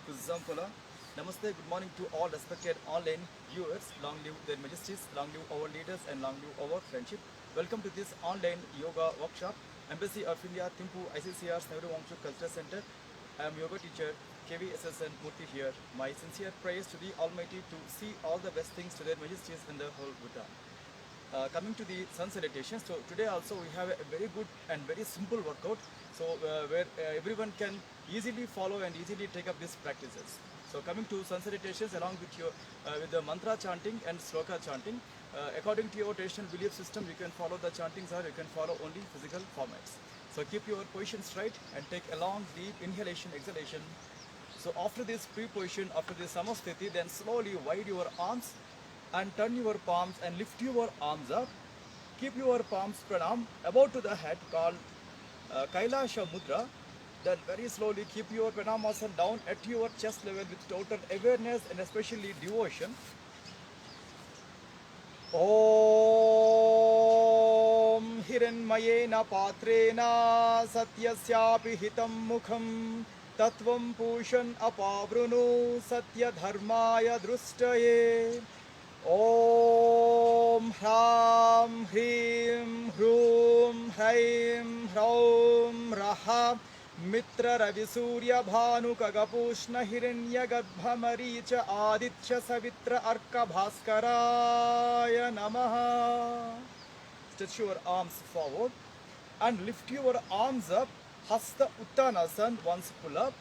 to Zamfala. Namaste, good morning to all respected online viewers. Long live their majesties, long live our leaders, and long live our friendship. Welcome to this online yoga workshop. Embassy of India, Timpu, ICCR, Nehru Wangchu Cultural Center. I am yoga teacher KVSSN Murthy here. My sincere prayers to the Almighty to see all the best things to their majesties in the whole Bhutan. Coming to the sun salutation, so today also we have a very good and very simple workout, so where everyone can easily follow and easily take up these practices. So coming to sun salutations along with your with the mantra chanting and sloka chanting, according to your traditional belief system, you can follow the chantings or you can follow only physical formats. So keep your position straight and take a long deep inhalation, exhalation. So after this pre-position, after this samasthiti, then slowly wide your arms and turn your palms and lift your arms up. Keep your palms pranam about to the head called Kailasha Mudra. Then very slowly keep your pranamasana down at your chest level with total awareness and especially devotion. Om Hiranmayena Patrena Satyasyapi Hitam Mukham Tatvam Pushan Apavrunu Satya Dharmaya Drustaye. Om Hram Hrim Hrum Hraim Hraum Raha Mitra Ravi Surya Bhanu Kagapushna Hiranya Garbhamaricha Aditya Savitra Arka Bhaskaraya Namaha. Stretch your arms forward and lift your arms up. Hasta Uttanasana, once pull up.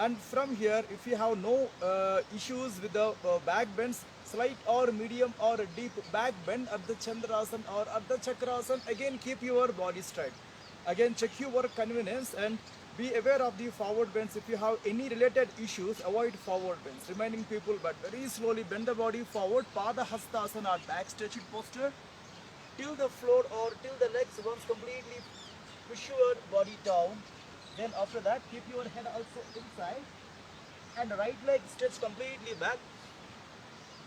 And from here, if you have no issues with the back bends, slight or medium or deep back bend at the Chandrasana or at the Chakrasana, again keep your body straight. Again check your convenience and be aware of the forward bends. If you have any related issues, avoid forward bends. Reminding people, but very slowly bend the body forward. Pada Hastasana or back stretched posture. Till the floor or till the legs once completely push your body down. Then after that, keep your head also inside and right leg stretch completely back.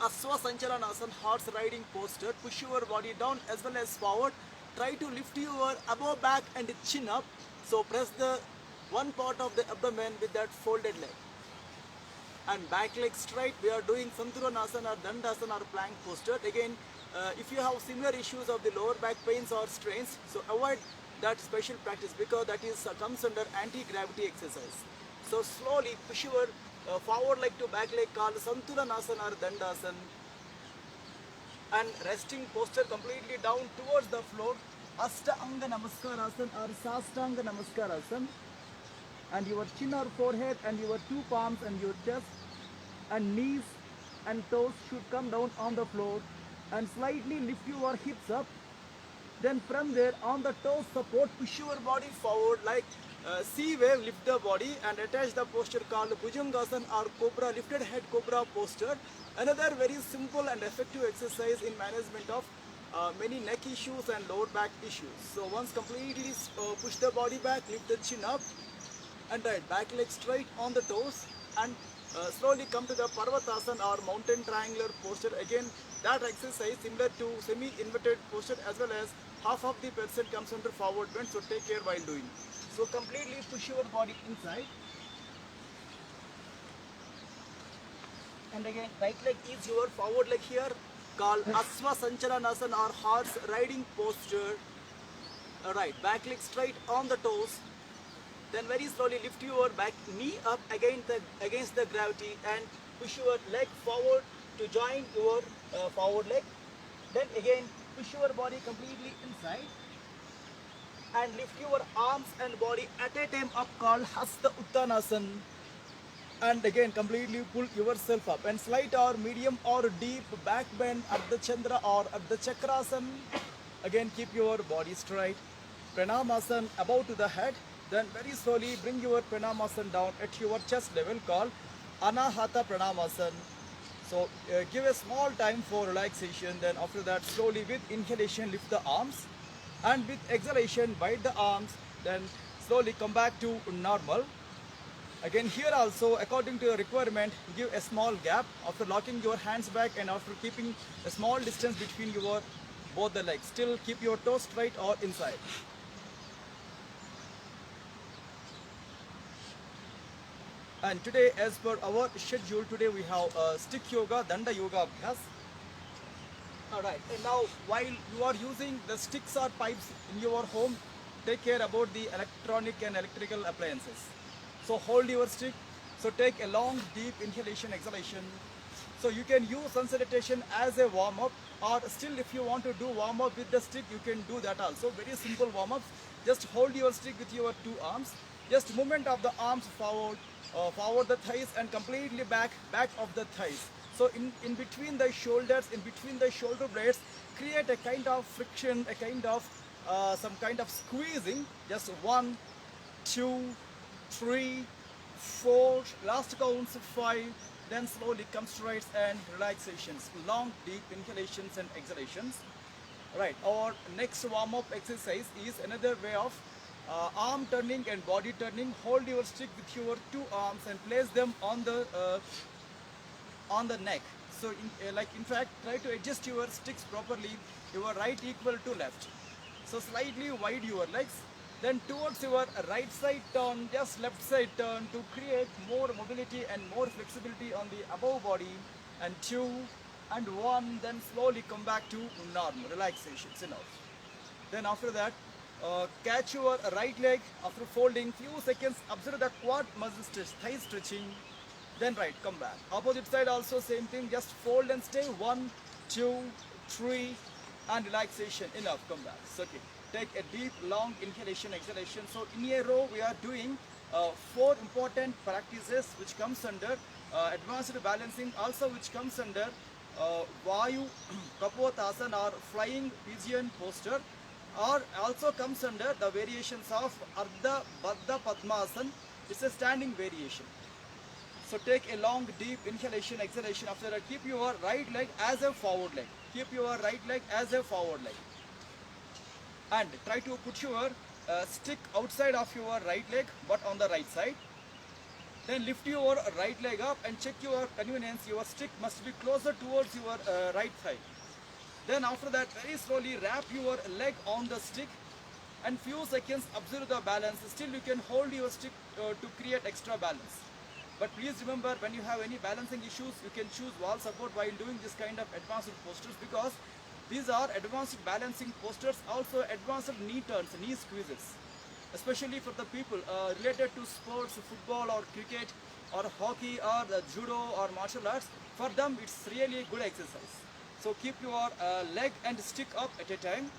Aswa Sanchalanasana, horse riding posture. Push your body down as well as forward. Try to lift your above back and chin up. So press the one part of the abdomen with that folded leg. And back leg straight. We are doing Santulanasana or Dandasana or plank posture. Again, if you have similar issues of the lower back pains or strains, so avoid that special practice because that is comes under anti-gravity exercise. So slowly push your forward leg to back leg called Santulanasana or Dandasana and resting posture completely down towards the floor. Ashtanga Namaskarasana or Sastanga Namaskarasana, and your chin or forehead and your two palms and your chest and knees and toes should come down on the floor and slightly lift your hips up. Then from there on the toe support, push your body forward like C wave, lift the body and attach the posture called Bhujangasana or Cobra, lifted head Cobra posture. Another very simple and effective exercise in management of many neck issues and lower back issues. So once completely push the body back, lift the chin up and right back leg straight on the toes and slowly come to the Parvatasana or mountain triangular posture. Again, that exercise similar to semi-inverted posture as well as half of the percent comes under forward bend, so take care while doing. So completely push your body inside. And again, right leg is your forward leg here called Aswa Sanchalanasana or horse riding posture. Right, back leg straight on the toes. Then very slowly lift your back knee up against the gravity and push your leg forward to join your forward leg. Then again push your body completely inside and lift your arms and body at a time up called Hasta Uttanasana. And again completely pull yourself up and slight or medium or deep back bend at the Chandra or at the Chakrasana. Again keep your body straight. Pranamasana above to the head. Then very slowly bring your Pranamasana down at your chest level called Anahata Pranamasana. So give a small time for relaxation. Then after that slowly with inhalation lift the arms and with exhalation wide the arms. Then slowly come back to normal. Again here also according to your requirement give a small gap after locking your hands back and after keeping a small distance between your both the legs. Still keep your toes straight or inside. And today, as per our schedule, today we have stick yoga, danda yoga abhyas. Alright, and now while you are using the sticks or pipes in your home, take care about the electronic and electrical appliances. So hold your stick, so take a long deep inhalation, exhalation. So you can use sun salutation as a warm up, or still if you want to do warm up with the stick, you can do that also. Very simple warm ups. Just hold your stick with your two arms. Just movement of the arms forward, forward the thighs and completely back of the thighs. So in between the shoulders, in between the shoulder blades, create a kind of friction, a kind of some kind of squeezing. Just 1, 2, 3, 4, last counts 5, then slowly come straight and relaxations, long deep inhalations and exhalations. Right, our next warm up exercise is another way of arm turning and body turning. Hold your stick with your two arms and place them on the neck. So in fact, try to adjust your sticks properly, your right equal to left. So slightly wide your legs, then towards your right side turn, just left side turn to create more mobility and more flexibility on the above body. And 2 and 1, then slowly come back to normal relaxations, enough. Then after that, catch your right leg after folding few seconds, observe the quad muscle stretch, thigh stretching. Then right, come back. Opposite side also same thing, just fold and stay. 1, 2, 3, and relaxation, enough, come back. So, okay, take a deep long inhalation, exhalation. So in a row we are doing 4 important practices which comes under advanced balancing, also which comes under Vayu Kapotasana or flying pigeon posture, or also comes under the variations of Ardha Baddha Padmasana. It's a standing variation. So take a long deep inhalation, exhalation. After that, keep your right leg as a forward leg. Keep your right leg as a forward leg. And try to put your stick outside of your right leg but on the right side. Then lift your right leg up and check your convenience. Your stick must be closer towards your right thigh. Then after that, very slowly wrap your leg on the stick and few seconds observe the balance. Still you can hold your stick to create extra balance. But please remember, when you have any balancing issues, you can choose wall support while doing this kind of advanced postures, because these are advanced balancing postures, also advanced knee turns, knee squeezes. Especially for the people related to sports, football or cricket or hockey or judo or martial arts, for them it's really a good exercise. So keep your leg and stick up at a time.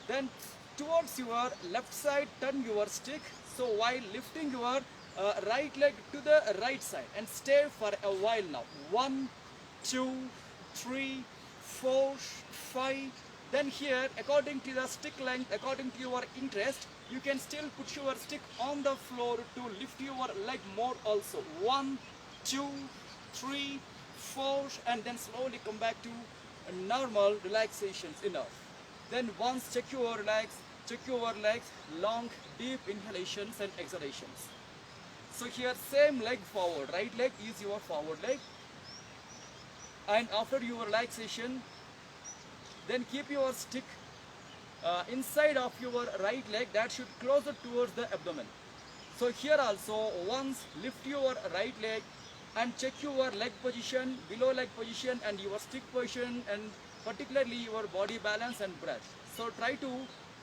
Then towards your left side, turn your stick. So while lifting your right leg to the right side and stay for a while now. 1, 2, 3, 4, 5. Then here, according to the stick length, according to your interest, you can still put your stick on the floor to lift your leg more also. 1, 2, 3, 4, and then slowly come back to normal relaxations, enough. Then once check your legs, long deep inhalations and exhalations. So here same leg forward, right leg is your forward leg. And after your relaxation, then keep your stick inside of your right leg, that should closer towards the abdomen. So here also, once lift your right leg and check your leg position, below leg position and your stick position, and particularly your body balance and breath. So try to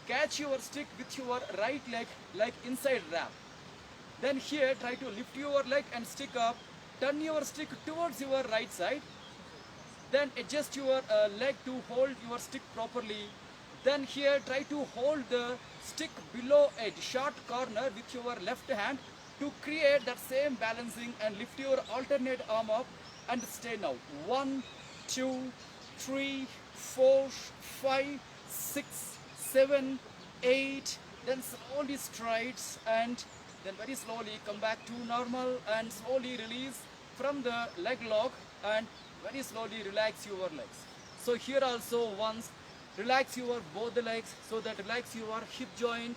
catch your stick with your right leg like inside wrap. Then here try to lift your leg and stick up, turn your stick towards your right side. Then adjust your leg to hold your stick properly. Then here try to hold the stick below edge, short corner with your left hand to create that same balancing, and lift your alternate arm up and stay now. 1, 2, 3, 4, 5, 6, 7, 8. Then slowly strides and then very slowly come back to normal and slowly release from the leg lock and very slowly relax your legs. So here also once relax your both the legs, so that relax your hip joint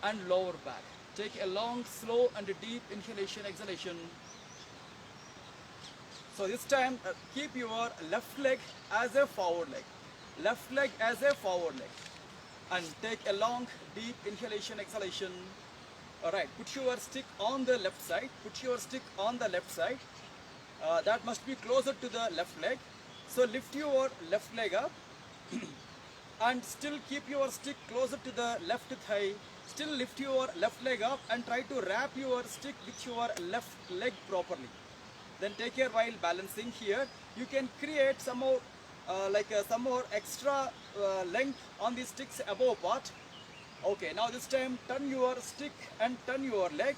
and lower back. Take a long, slow and deep inhalation, exhalation. So this time keep your left leg as a forward leg. Left leg as a forward leg. And take a long, deep inhalation, exhalation. All right, put your stick on the left side. Put your stick on the left side. That must be closer to the left leg. So lift your left leg up and still keep your stick closer to the left thigh. Still lift your left leg up and try to wrap your stick with your left leg properly. Then take care while balancing here. You can create some more some more extra length on the stick's above part. Okay, now this time turn your stick and turn your leg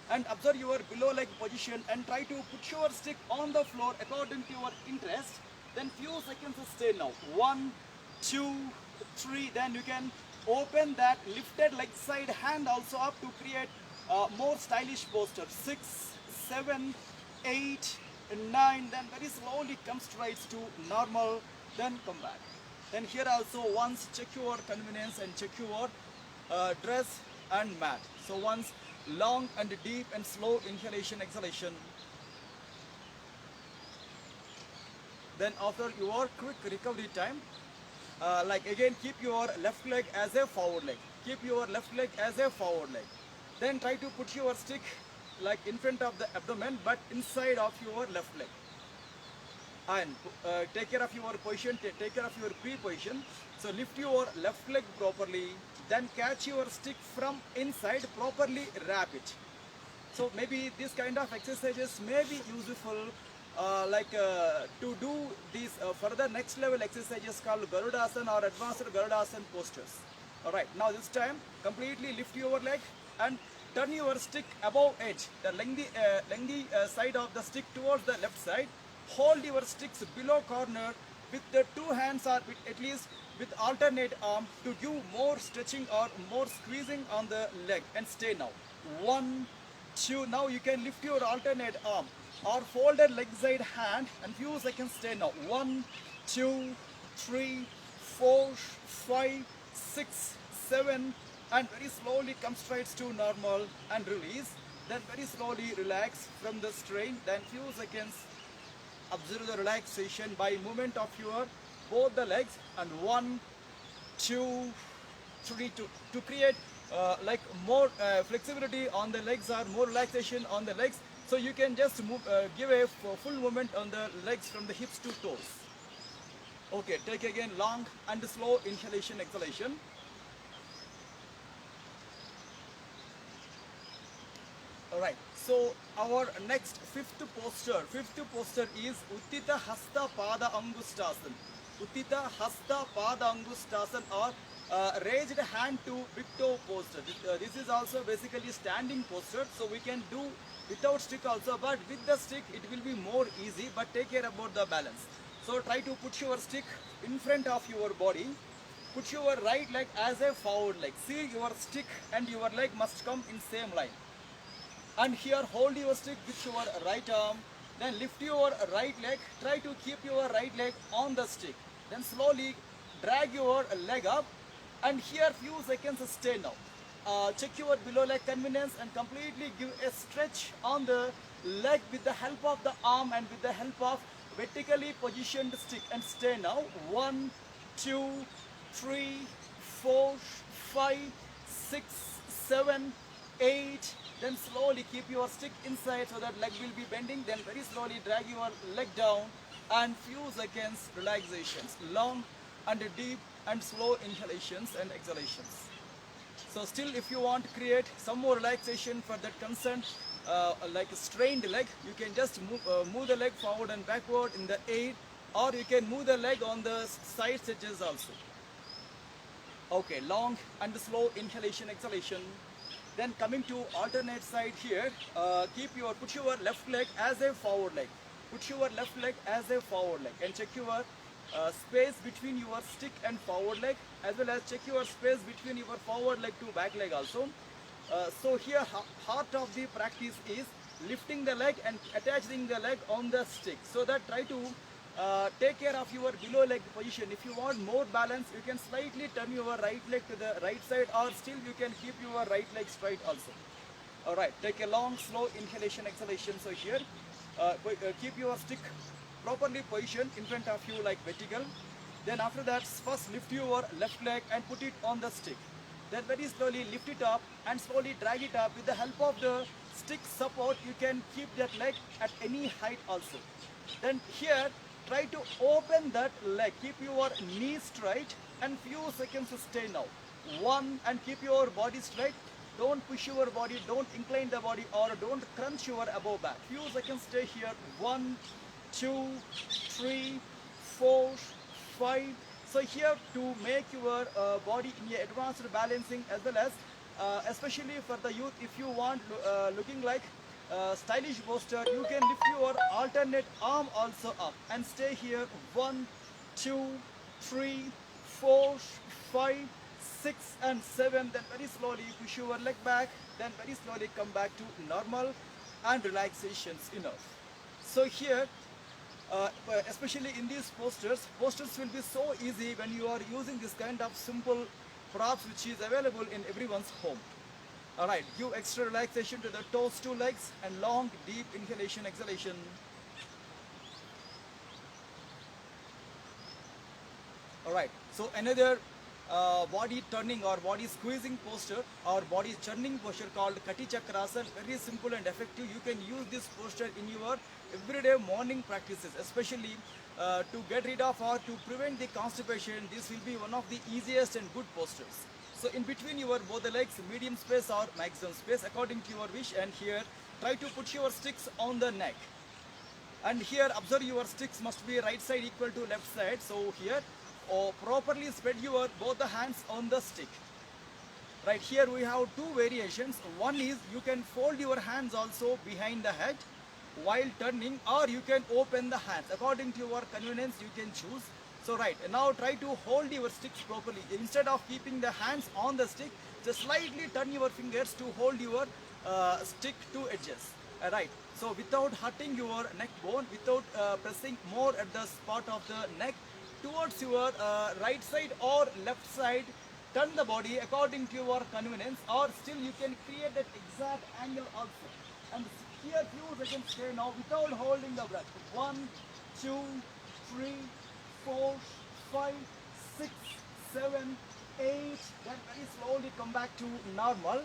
and observe your below leg position and try to put your stick on the floor according to your interest. Then few seconds stay now. 1, 2, 3. Then you can open that lifted leg side hand also up to create more stylish posture. 6, 7, 8, 9. Then very slowly come straight to normal. Then come back. Then here also once check your convenience and check your dress and mat. So once long and deep and slow inhalation, exhalation. Then after your quick recovery time, like again keep your left leg as a forward leg. Keep your left leg as a forward leg. Then try to put your stick like in front of the abdomen but inside of your left leg. And take care of your position, take care of your pre-position. So lift your left leg properly, then catch your stick from inside, properly wrap it. So maybe this kind of exercises may be useful to do these further next level exercises called Garudasana or advanced Garudasana postures. Alright, now this time completely lift your leg and turn your stick above edge, the lengthy side of the stick towards the left side. Hold your sticks below corner with the two hands or with at least with alternate arm to give more stretching or more squeezing on the leg and stay now. 1, 2. Now you can lift your alternate arm or folded leg side hand and few seconds stay now. 1, 2, 3, 4, 5, 6, 7 and very slowly come straight to normal and release. Then very slowly relax from the strain. Then few seconds observe the relaxation by movement of your both the legs and 1, 2, 3 to create like more flexibility on the legs or more relaxation on the legs. So you can just move, give a full movement on the legs from the hips to toes. Okay, take again long and slow inhalation, exhalation. Alright, so our next fifth posture is Uttita Hasta Pada Angustasana. Uttita Hasta Pada Angustasana or raised hand to big toe posture. This is also basically standing posture, so we can do without stick also, but with the stick it will be more easy, but take care about the balance. So try to put your stick in front of your body. Put your right leg as a forward leg. See, your stick and your leg must come in same line. And here hold your stick with your right arm. Then lift your right leg. Try to keep your right leg on the stick. Then slowly drag your leg up. And here few seconds stay now. Check your below leg convenience and completely give a stretch on the leg with the help of the arm and with the help of vertically positioned stick and stay now. 1, 2, 3, 4, 5, 6, 7, 8. Then slowly keep your stick inside so that leg will be bending. Then very slowly drag your leg down and few seconds relaxations. Long and deep and slow inhalations and exhalations. So still if you want to create some more relaxation for that concern, like a strained leg, you can just move the leg forward and backward in the air, or you can move the leg on the side edges also. Okay, long and slow inhalation, exhalation. Then coming to alternate side here, put your left leg as a forward leg. Put your left leg as a forward leg and check your space between your stick and forward leg, as well as check your space between your forward leg to back leg also. So here heart of the practice is lifting the leg and attaching the leg on the stick. So that try to take care of your below leg position. If you want more balance, you can slightly turn your right leg to the right side, or still you can keep your right leg straight also. Alright, take a long slow inhalation, exhalation. So here keep your stick properly positioned in front of you like vertical. Then after that, first lift your left leg and put it on the stick. Then very slowly lift it up and slowly drag it up. With the help of the stick support, you can keep that leg at any height also. Then here, try to open that leg. Keep your knee straight and few seconds to stay now. One, and keep your body straight. Don't push your body, don't incline the body, or don't crunch your above back. Few seconds stay here. 1, 2, 3, 4, 5. So here to make your body in a advanced balancing, as well as especially for the youth, if you want looking like stylish posture, you can lift your alternate arm also up and stay here. 1, 2, 3, 4, 5, 6 and 7. Then very slowly push your leg back, then very slowly come back to normal, and relaxations enough. So here especially in these postures will be so easy when you are using this kind of simple props which is available in everyone's home. Alright, give extra relaxation to the toes, two legs, and long deep inhalation, exhalation. Alright, so another body turning or body squeezing posture or body churning posture called Kati Chakrasana. Very simple and effective. You can use this posture in your everyday morning practices, especially to get rid of or to prevent the constipation. This will be one of the easiest and good postures. So in between your both the legs, medium space or maximum space according to your wish, and here try to put your sticks on the neck. And here observe your sticks must be right side equal to left side. So here properly spread your both the hands on the stick. Right, here we have two variations. One is you can fold your hands also behind the head while turning, or you can open the hands. According to your convenience, you can choose. So right, now try to hold your sticks properly. Instead of keeping the hands on the stick, just slightly turn your fingers to hold your stick to edges. Right, so without hurting your neck bone, without pressing more at the spot of the neck, towards your right side or left side, turn the body according to your convenience, or still you can create that exact angle also. And here few seconds stay now without holding the breath. 1, 2, 3, 4, 5, 6, 7, 8. Then very slowly come back to normal,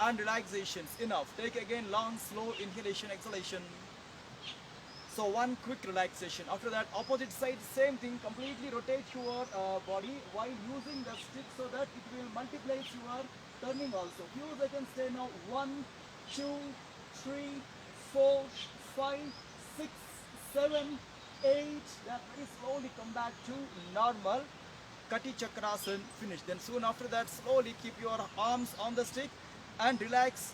and relaxations enough. Take again long slow inhalation, exhalation. So one quick relaxation. After that, opposite side, same thing. Completely rotate your body while using the stick so that it will multiply your turning also. Few seconds stay now. 1, 2, 3, 4, 5, 6, 7, 8. Then very slowly come back to normal. Kati Chakrasana finish. Then soon after that, slowly keep your arms on the stick and relax.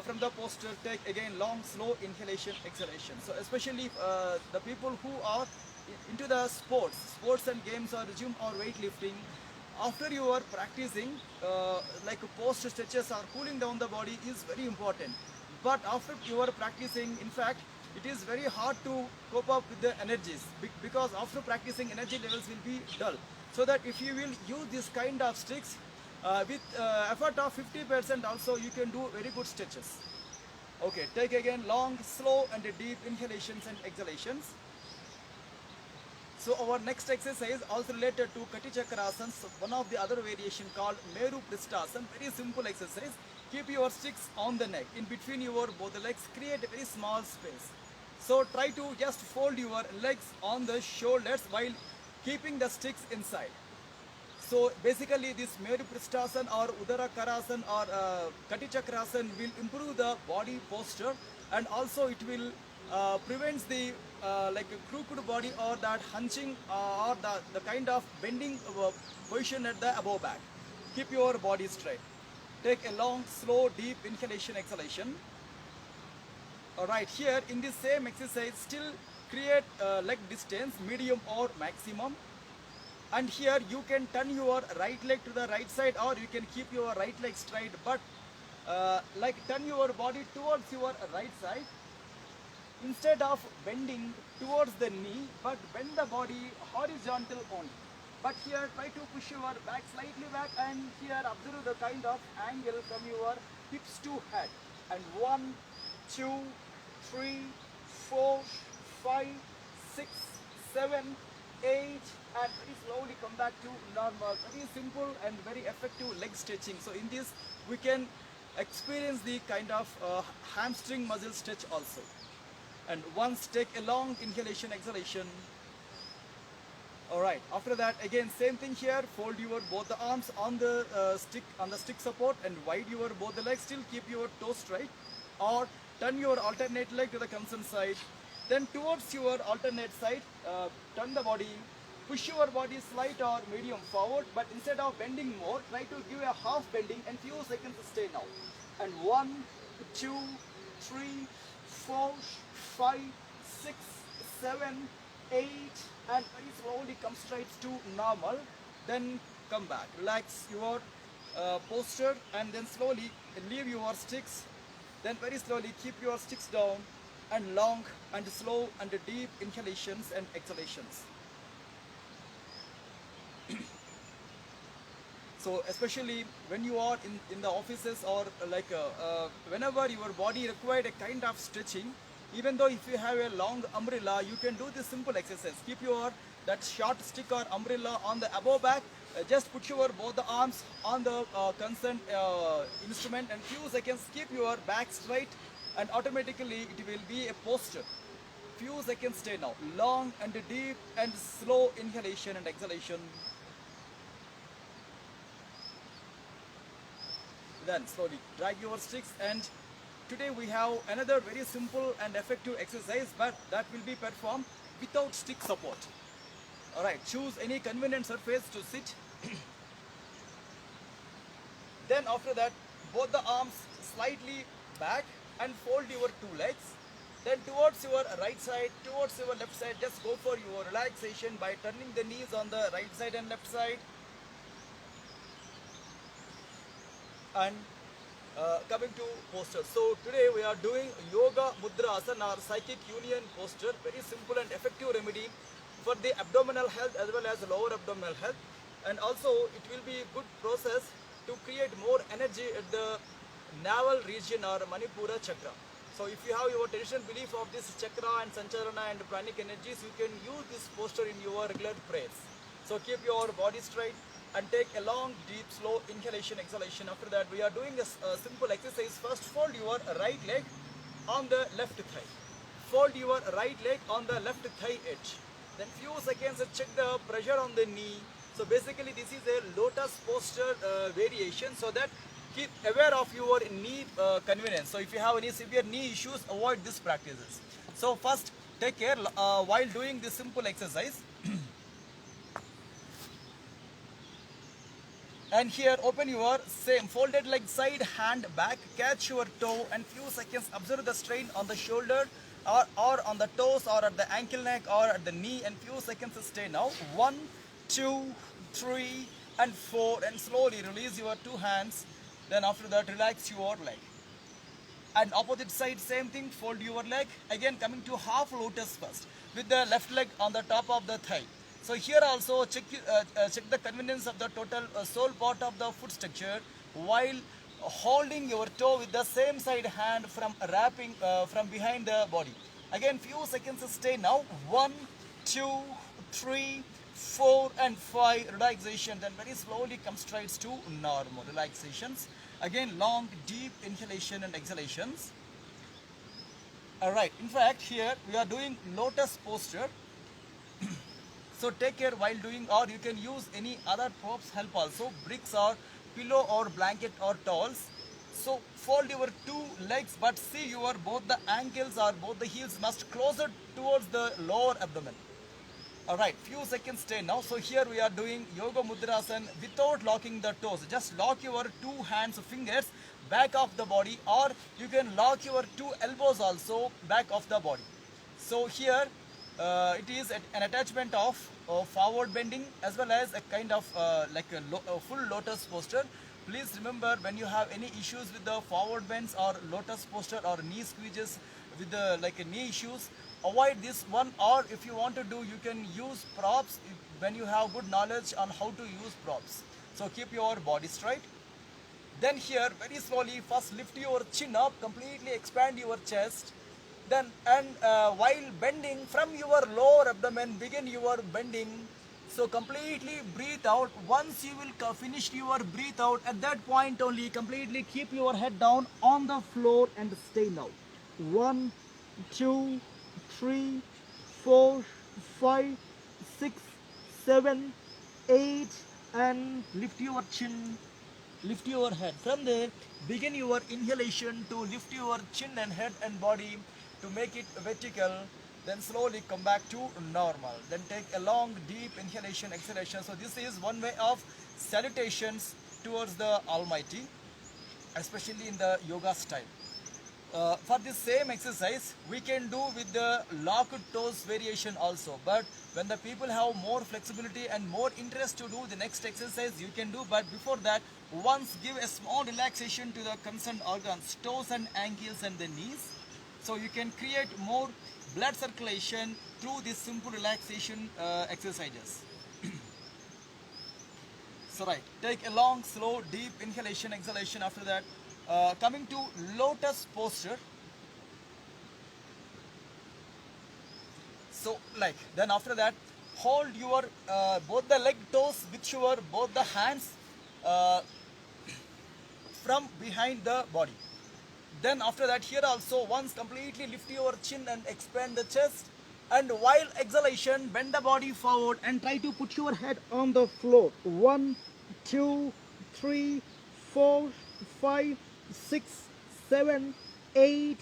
From the posture, take again long slow inhalation, exhalation. So especially the people who are into the sports and games or gym or weightlifting, after you are practicing like post stretches or cooling down the body is very important. But after you are practicing, in fact, it is very hard to cope up with the energies because after practicing energy levels will be dull. So that if you will use this kind of sticks, with effort of 50% also, you can do very good stretches. Okay, take again long, slow and deep inhalations and exhalations. So our next exercise also related to Kati Chakrasana, one of the other variation called Meru Pristhasana. Very simple exercise. Keep your sticks on the neck. In between your both the legs, create a very small space. So try to just fold your legs on the shoulders while keeping the sticks inside. So basically this Meru Pristhasana or Udara Karasana or Kati Chakrasana will improve the body posture, and also it will prevents the like a crooked body or that hunching or the kind of bending position at the above back. Keep your body straight. Take a long, slow, deep inhalation, exhalation. Alright, here in this same exercise, still create leg distance, medium or maximum. And here you can turn your right leg to the right side, or you can keep your right leg straight, but like turn your body towards your right side instead of bending towards the knee, but bend the body horizontal only. But here try to push your back slightly back, and here observe the kind of angle from your hips to head. And 1, 2, 3, 4, 5, 6, 7, 8, and very slowly come back to normal. Very simple and very effective leg stretching. So in this we can experience the kind of hamstring muscle stretch also. And once take a long inhalation, exhalation. Alright, after that again same thing here, fold your both the arms on the stick support and wide your both the legs, still keep your toes straight, or turn your alternate leg to the concerned side, then towards your alternate side, turn the body, push your body slight or medium forward, but instead of bending more, try to give a half bending and few seconds stay now. And 1, 2, 3, 4, 5, 6, 7, 8, and very slowly come straight to normal. Then come back, relax your posture, and then slowly leave your sticks. Then very slowly keep your sticks down, and long and slow and deep inhalations and exhalations. So especially when you are in the offices, or like whenever your body required a kind of stretching, even though if you have a long umbrella, you can do this simple exercise. Keep your that short stick or umbrella on the above back. Just put your both the arms on the concerned instrument, and few seconds keep your back straight, and automatically it will be a posture. Few seconds stay now. Long and deep and slow inhalation and exhalation. Then slowly drag your sticks, and today we have another very simple and effective exercise, but that will be performed without stick support. Alright, choose any convenient surface to sit. Then after that, both the arms slightly back and fold your two legs. Then towards your right side, towards your left side, just go for your relaxation by turning the knees on the right side and left side. And coming to posture. So today we are doing Yoga Mudra Asana or Psychic Union posture. Very simple and effective remedy for the abdominal health as well as lower abdominal health. And also it will be a good process to create more energy at the navel region or Manipura chakra. So if you have your traditional belief of this chakra and Sancharana and pranic energies, you can use this posture in your regular prayers. So keep your body straight and take a long, deep, slow inhalation, exhalation. After that, we are doing a simple exercise. First, fold your right leg on the left thigh. Fold your right leg on the left thigh edge. Then few seconds, check the pressure on the knee. So basically, this is a lotus posture variation, so that keep aware of your knee convenience. So if you have any severe knee issues, avoid these practices. So first, take care while doing this simple exercise. And here open your same folded leg side, hand back, catch your toe, and few seconds observe the strain on the shoulder or on the toes or at the ankle neck or at the knee, and few seconds stay now. 1, 2, 3 and 4, and slowly release your two hands. Then after that, relax your leg. And opposite side, same thing, fold your leg. Again coming to half lotus first with the left leg on the top of the thigh. So here also check the convenience of the total sole part of the foot structure while holding your toe with the same side hand from wrapping from behind the body. Again few seconds stay now. 1, 2, 3, 4 and 5 relaxation. Then very slowly come straight to normal relaxations. Again long deep inhalation and exhalations. Alright, in fact here we are doing lotus posture. So take care while doing, or you can use any other props help also, bricks or pillow or blanket or towels. So fold your two legs, but see your both the ankles or both the heels must closer towards the lower abdomen. Alright, few seconds stay now. So here we are doing Yoga Mudrasana without locking the toes. Just lock your two hands, fingers back of the body, or you can lock your two elbows also back of the body. So here it is an attachment of forward bending as well as a kind of like a full lotus posture. Please remember, when you have any issues with the forward bends or lotus posture or knee squeezes with the knee issues, avoid this one. Or if you want to do, you can use props when you have good knowledge on how to use props. So keep your body straight. Then here very slowly first lift your chin up, completely expand your chest. Then while bending from your lower abdomen, begin your bending. So completely breathe out. Once you will finish your breathe out, at that point only completely keep your head down on the floor and stay now. 1, 2, 3, 4, 5, 6, 7, 8, and lift your chin, lift your head. From there, begin your inhalation to lift your chin and head and body to make it vertical. Then slowly come back to normal. Then take a long, deep inhalation, exhalation. So this is one way of salutations towards the Almighty, especially in the yoga style. For this same exercise, we can do with the locked toes variation also. But when the people have more flexibility and more interest to do the next exercise, you can do. But before that, once give a small relaxation to the concerned organs, toes and ankles and the knees. So you can create more blood circulation through this simple relaxation exercises. So right, take a long, slow, deep inhalation, exhalation. After that, coming to lotus posture. So like, then after that, hold your both the leg toes with your both the hands uh, from behind the body. Then after that, here also once completely lift your chin and expand the chest. And while exhalation, bend the body forward and try to put your head on the floor. 1, 2, 3, 4, 5, 6, 7, 8,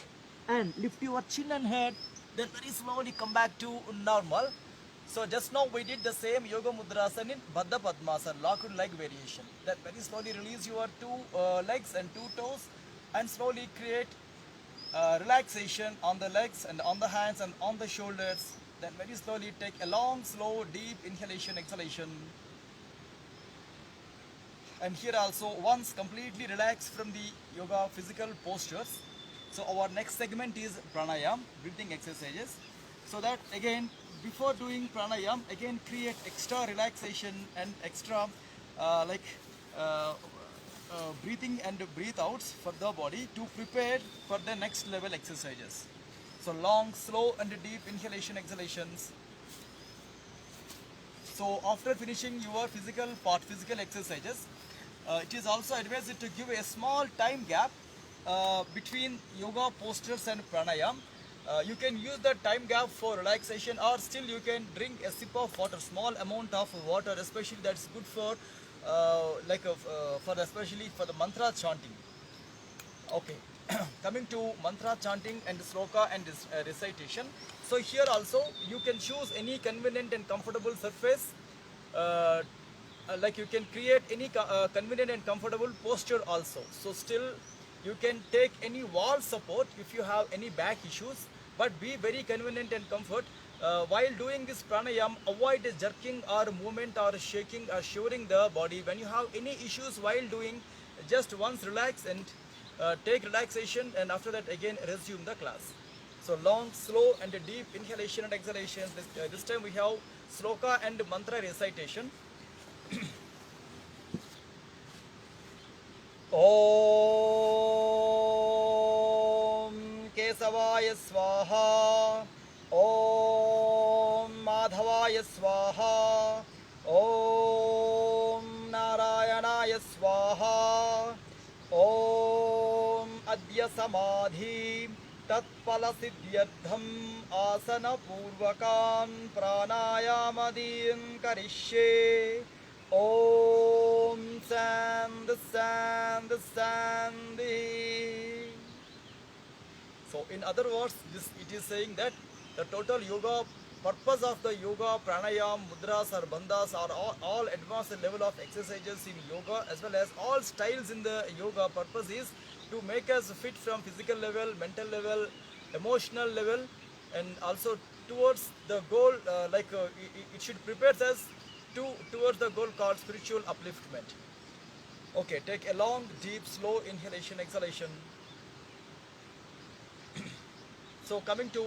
and lift your chin and head. Then very slowly come back to normal. So just now we did the same yoga mudrasana in Baddha Padmasana, locked leg variation. Then very slowly release your two legs and two toes and slowly create relaxation on the legs and on the hands and on the shoulders. Then very slowly take a long, slow, deep inhalation, exhalation. And here also once completely relax from the yoga physical postures. So our next segment is pranayam, breathing exercises. So that again, before doing pranayam, again create extra relaxation and extra like breathing and breathe outs for the body to prepare for the next level exercises. So long, slow and deep inhalation, exhalations. So after finishing your physical part, physical exercises, it is also advised to give a small time gap between yoga postures and pranayam. You can use the time gap for relaxation, or still you can drink a sip of water, small amount of water, especially that's good for for especially for the mantra chanting. Okay, coming to mantra chanting and sloka and recitation. So here also you can choose any convenient and comfortable surface. Like you can create any convenient and comfortable posture also. So still you can take any wall support if you have any back issues, but be very convenient and comfort. While doing this pranayam, avoid jerking or movement or shaking or shivering the body. When you have any issues while doing, just once relax and take relaxation, and after that again resume the class. So long, slow and deep inhalation and exhalation. This time we have sloka and mantra recitation. Om Kesavaya Swaha, Om Madhavaya Swaha, Om Narayanaya Swaha, Om Adya Samadhi Tatpala Siddhyartham Asana Purvakam Pranayamadin Karishye. Om Sandhi Sandhi Sandhi. So in other words, it is saying that the total yoga purpose of the yoga, pranayam, mudras or bandhas are all advanced level of exercises in yoga, as well as all styles in the yoga. Purpose is to make us fit from physical level, mental level, emotional level, and also towards the goal. It should prepare us towards the goal called spiritual upliftment. Okay, take a long, deep, slow inhalation, exhalation. So coming to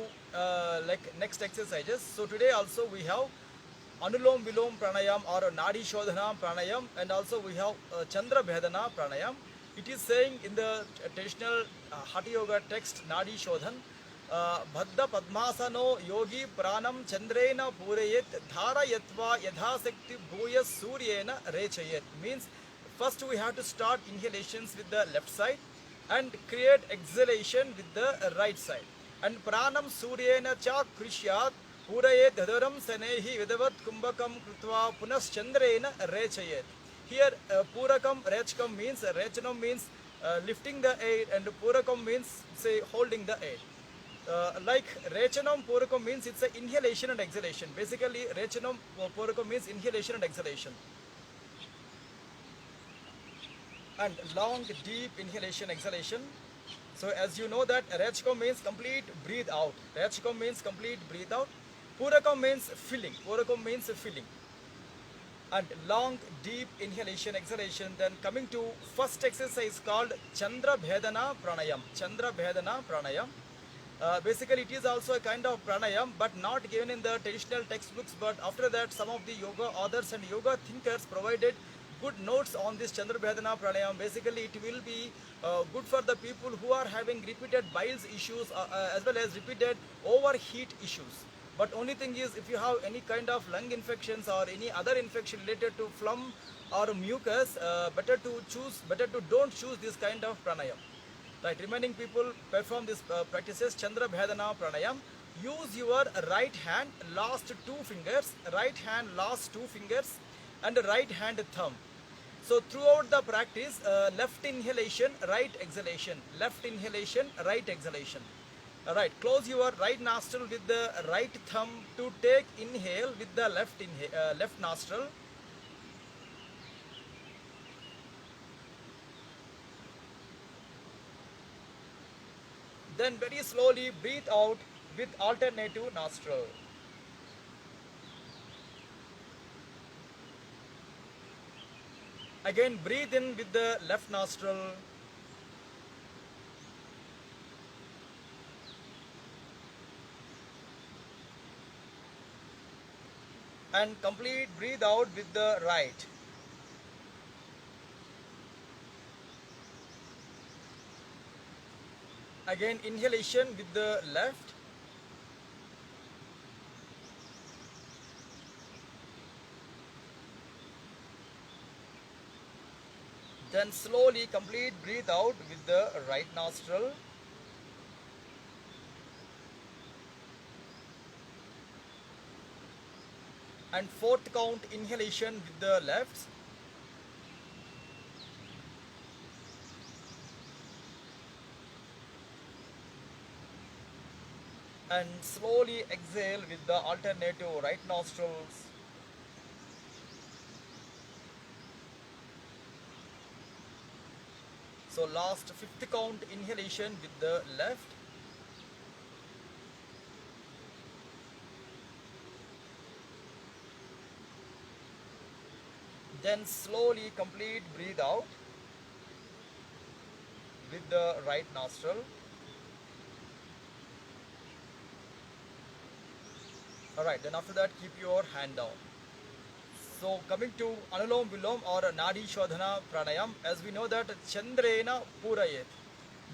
next exercises. So today also we have Anulom Vilom Pranayam or Nadi Shodhana Pranayam, and also we have Chandra Bhedana Pranayam. It is saying in the traditional Hatha Yoga text Nadi Shodhan Bhaddha Padmasano Yogi Pranam Chandrena Purayet Dharayatva Yadhasekti Bhuya Suryena Rechayet. Means first we have to start inhalations with the left side and create exhalation with the right side. And Pranam Suryena Cha Krishyat Purayet Dhadaram Sanehi Vidavat Kumbhakam Krutva Punas Chandrena Rechayet. Here Purakam Rechkam means Rechanam means lifting the air, and Purakam means say holding the air. Like Rechanam Purakam means it's a inhalation and exhalation. Basically, Rechanam Purakam means inhalation and exhalation. And long, deep inhalation, exhalation. So as you know that Rechkam means complete breathe out. Rechkam means complete breathe out. Purakam means filling. Purakam means filling. And long, deep inhalation, exhalation. Then coming to first exercise called Chandra Bhedana Pranayam. Chandra Bhedana Pranayam. Basically, it is also a kind of pranayam, but not given in the traditional textbooks. But after that, some of the yoga authors and yoga thinkers provided good notes on this Chandra Bhedana pranayam. Basically, it will be good for the people who are having repeated bile issues as well as repeated overheat issues. But only thing is, if you have any kind of lung infections or any other infection related to phlegm or mucus, better to don't choose this kind of pranayam. Right, remaining people perform these practices. Chandra Bhedana Pranayam. Use your right hand, last two fingers, and right hand thumb. So throughout the practice, left inhalation, right exhalation, left inhalation, right exhalation. Alright, close your right nostril with the right thumb to take inhale with the left nostril. Then very slowly breathe out with alternative nostril. Again breathe in with the left nostril. And complete breathe out with the right. Again inhalation with the left. Then slowly complete breathe out with the right nostril. And fourth count inhalation with the left. And slowly exhale with the alternative right nostrils. So last fifth count inhalation with the left. Then slowly complete breathe out with the right nostril. Alright, then after that keep your hand down. So coming to Anulom Vilom or Nadi Shodhana Pranayam, as we know that Chandrena Purayet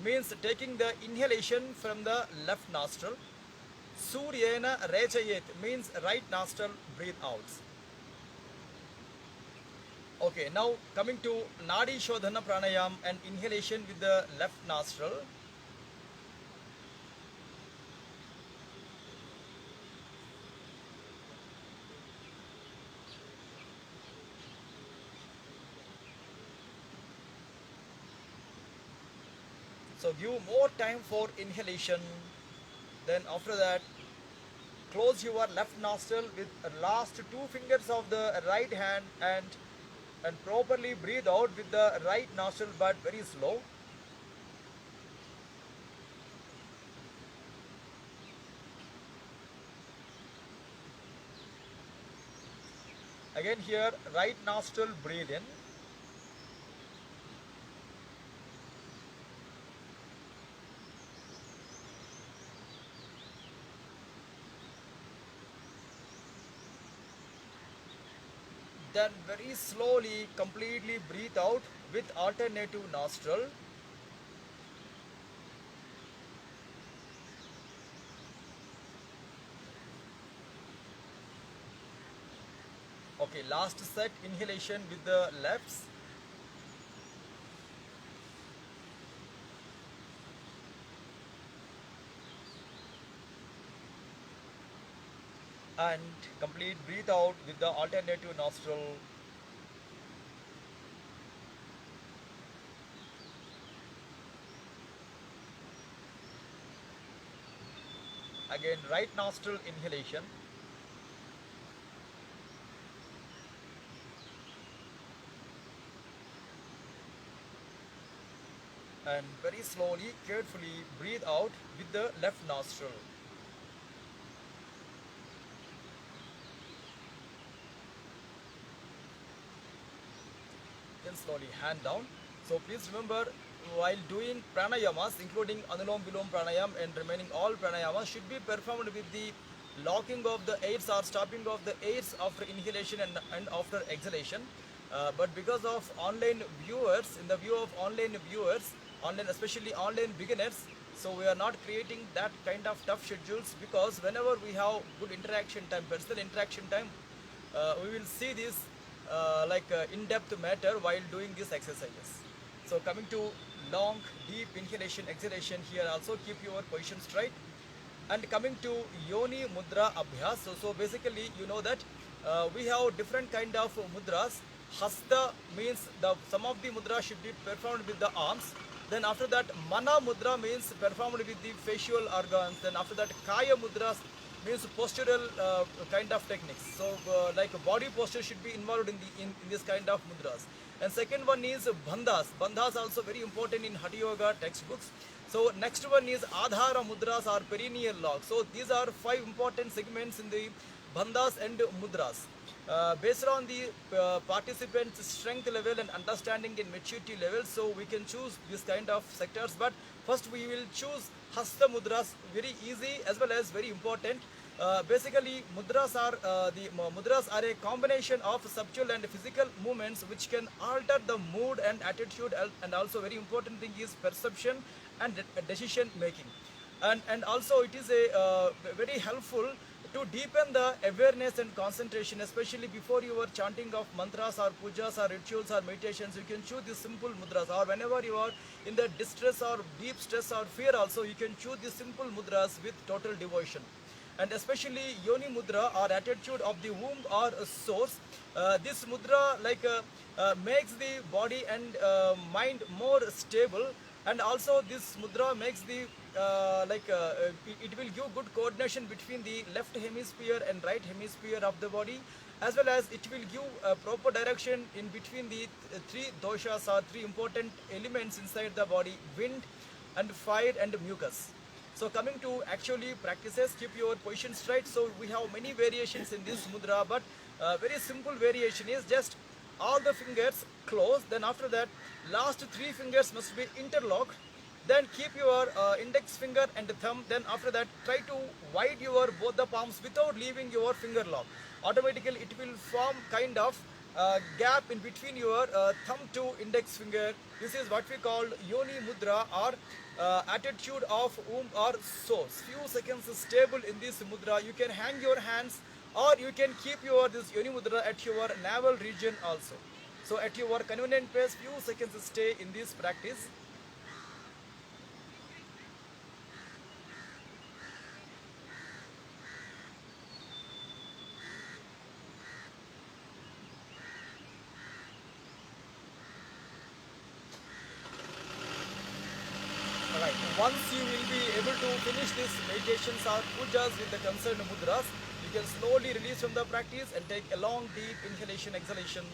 means taking the inhalation from the left nostril. Suryena Rechayet means right nostril breathe out. Okay, now coming to Nadi Shodhana Pranayam and inhalation with the left nostril. So give more time for inhalation. Then after that, close your left nostril with last two fingers of the right hand and properly breathe out with the right nostril, but very slow. Again here, right nostril breathe in. Then very slowly completely breathe out with alternative nostril. Okay, last set inhalation with the lefts. And complete breathe out with the alternative nostril. Again, right nostril inhalation. And very slowly, carefully breathe out with the left nostril. Then slowly hand down. So please remember, while doing pranayamas, including Anulom Vilom pranayam and remaining all pranayamas, should be performed with the locking of the airs or stopping of the airs after inhalation and after exhalation. But because of online viewers, in the view of online viewers, online, especially online beginners, so we are not creating that kind of tough schedules, because whenever we have good interaction time, personal interaction time, we will see this in-depth matter while doing these exercises. So coming to long, deep inhalation, exhalation, here also keep your position straight. And coming to Yoni Mudra Abhyas, so basically you know that we have different kind of mudras. Hasta means some of the mudras should be performed with the arms. Then after that, Mana Mudra means performed with the facial organs. Then after that, Kaya Mudras means postural kind of techniques. So like body posture should be involved in this kind of mudras. And second one is bandhas. Bandhas also very important in Hatha Yoga textbooks. So next one is Adhara Mudras or perineal lock. So these are 5 important segments in the bandhas and mudras. Based on the participants' strength level and understanding and maturity level, so we can choose this kind of sectors. But first we will choose Hasta Mudras, very easy as well as very important. Basically, mudras are a combination of subtle and physical movements which can alter the mood and attitude, and also very important thing is perception and decision making. And also it is a very helpful to deepen the awareness and concentration, especially before your chanting of mantras or pujas or rituals or meditations. You can choose these simple mudras, or whenever you are in the distress or deep stress or fear also, you can choose these simple mudras with total devotion. And especially Yoni Mudra or attitude of the womb or source, this mudra makes the body and mind more stable. And also this mudra makes the it will give good coordination between the left hemisphere and right hemisphere of the body, as well as it will give proper direction in between the 3 doshas or 3 important elements inside the body: wind and fire and mucus. So coming to actually practices, keep your position straight. So we have many variations in this mudra, but very simple variation is just all the fingers closed. Then after that, last 3 fingers must be interlocked. Then keep your index finger and thumb. Then after that, try to wide your both the palms without leaving your finger lock. Automatically it will form kind of gap in between your thumb to index finger. This is what we call Yoni Mudra, or attitude of womb or source. Few seconds stable in this mudra. You can hang your hands, or you can keep your this Yoni Mudra at your navel region also. So at your convenient pace, few seconds stay in this practice. Alright, once you will be able to finish these meditations or pujas with the concerned mudras, you can slowly release from the practice and take a long deep inhalation, exhalation.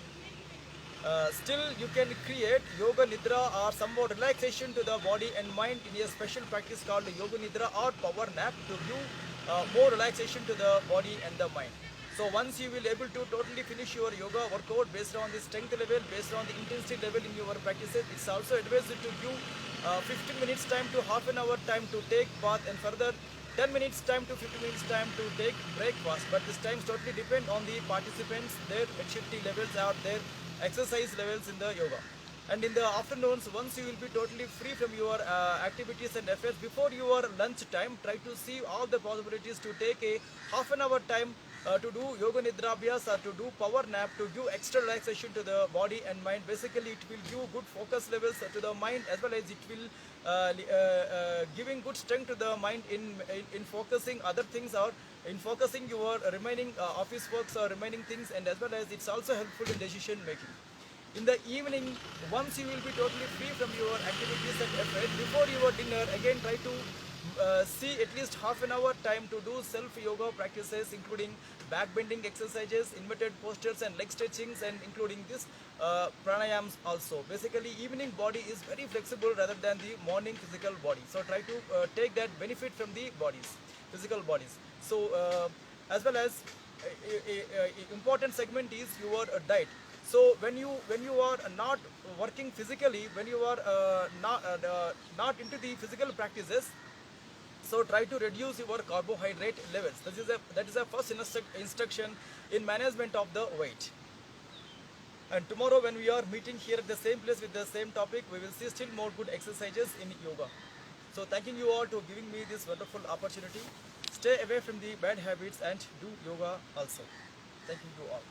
Still you can create yoga nidra or somewhat relaxation to the body and mind in a special practice called yoga nidra or power nap to give more relaxation to the body and the mind. So once you will able to totally finish your yoga workout based on the strength level, based on the intensity level in your practices, it's also advised to give 15 minutes time to half an hour time to take bath, and further 10 minutes time to 15 minutes time to take breakfast. But this times totally depend on the participants, their maturity levels or their exercise levels in the yoga. And in the afternoons, once you will be totally free from your activities and affairs, before your lunch time, try to see all the possibilities to take a half an hour time to do yoga nidra abhyas or to do power nap to give extra relaxation to the body and mind. Basically, it will give good focus levels to the mind, as well as it will giving good strength to the mind in focusing other things, or in focusing your remaining office works or remaining things, and as well as it's also helpful in decision making. In the evening, once you will be totally free from your activities and effort, before your dinner, again try to see at least half an hour time to do self yoga practices, including back bending exercises, inverted postures, and leg stretchings, and including this pranayams also. Basically, evening body is very flexible rather than the morning physical body. So try to take that benefit from the bodies, physical bodies. So as well as important segment is your diet. So when you are not working physically, when you are not into the physical practices, so try to reduce your carbohydrate levels. That is a first instruction in management of the weight. And tomorrow when we are meeting here at the same place with the same topic, we will see still more good exercises in yoga. So thanking you all to giving me this wonderful opportunity. Stay away from the bad habits and do yoga also. Thank you all.